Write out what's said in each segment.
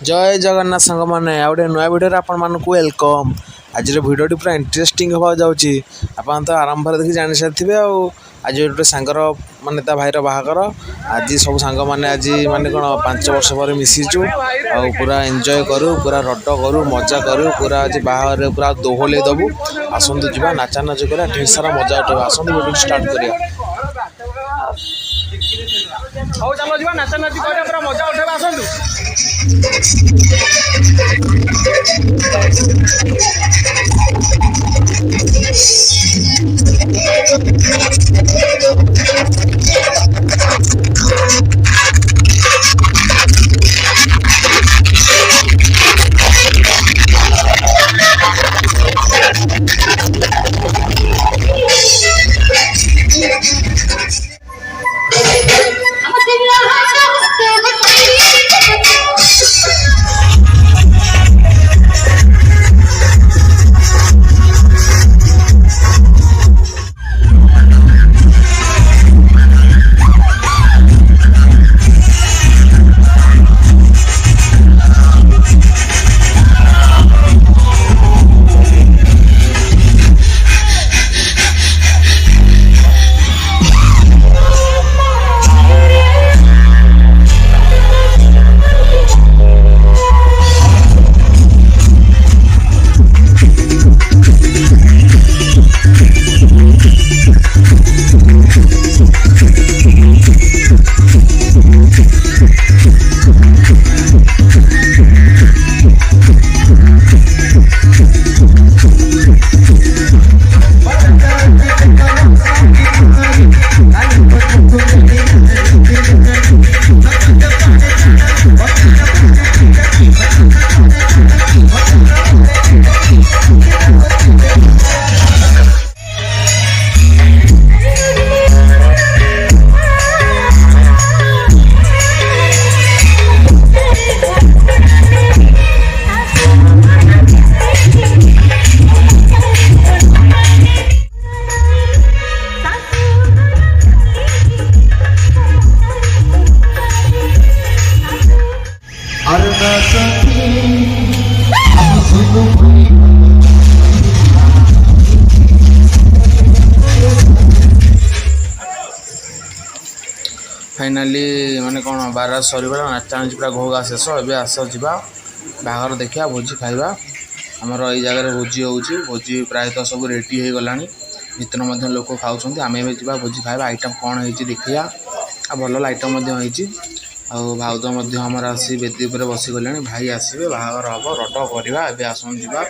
जय जगन्नाथ सांग मैंने आ गए नुआ भिडियो आपण मानक वेलकम। आज भिडियोटी पूरा इंटरेस्टिंग होगा जाऊँगी। आप तो आरंभ देखिए जानी सारी आज गोटे सांगर माने ता भाईर बाहागर आज सब सांग मैंने आज माने कौन 5 वर्ष पर मिशीचु आ पूरा एंजॉय करूँ पूरा रट करूँ मजा करूँ पूरा आज बाहर पूरा दोहले दबू आसतु जा नाचा नाच करा ढेर सारा मजा उठा आसतु वीडियो स्टार्ट करिया। हौ चलो जीवा नाचा नाची करिया पूरा मजा उठेबा आसंतु। फाइनाली माने कौन बारह सरीगला नाचा नाची पूरा घोगा शेष ए आस जा बाहर देखा भोजी खाइबा आमर ये जगह भोजी होची भोजी प्रायतः सब रेडी हो गला भर लोक खाऊँ आम जा भोजी खाइबा आइटम कौन हो देखिया आ भल आइटम भाउज आमर आसी बेदी पर बसी गले भाई आसवे बाहर हम रट करवा ए आसन जा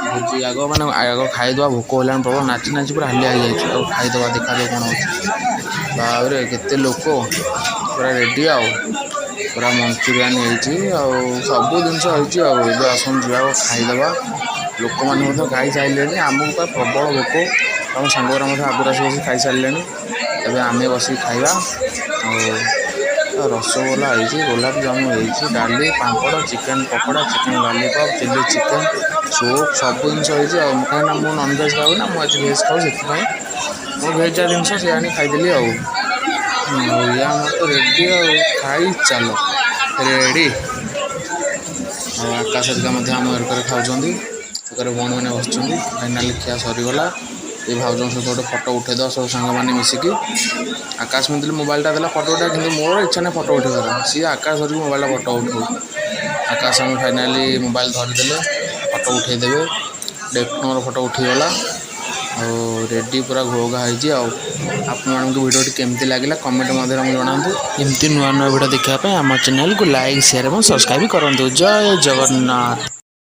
भोजी आग मैंने आग खाईदे भोक होगा प्रबल नाची नाची पूरा हालिया हो खाईदे देखा कौन हो बाबरे केते लोक पूरा रेडी पूरा मंचूरियान हो सब जिन आसन जा खाईदे लोक मैंने खाई सारे आमको प्रबल भोक आम सांग आगुरा बस खाई सारे ए आम बस खाइबा रसगोला हो गोलाप जामुन हो डाली papad chicken pakora chicken lollipop chilli chicken soup सब जिन कहीं मुझे नॉन भेज खाऊ ना मुझे भेज खाऊ से मो भेज जिन से आनी खाईदेली या मत रेडी खाई चलो रेडी आकाश आम एरकर खाऊँ भौणी मैंने बस फाइनाली खिया सरीगला ये भाज सहित गोटे फटो उठेद सब सांग मैंने मिसिकी आकाश मिली मोबाइलटा देला फटो उठा कि मोर इच्छा नहीं फटो उठेबार सी आकाश धरिक मोबाइल फटो उठाऊ आकाश आम फाइनाली मोबाइल धरीदे फटो उठेदेवे डेक्टर फटो उठीगला और रेडी पूरा घोघा होती आपको वीडियो केमती लगे कमेंट जनातु एमती नुआ नुआ वीडियो देखापी आम चैनल को लाइक शेयर और सब्सक्राइब करूँ। जय जगन्नाथ।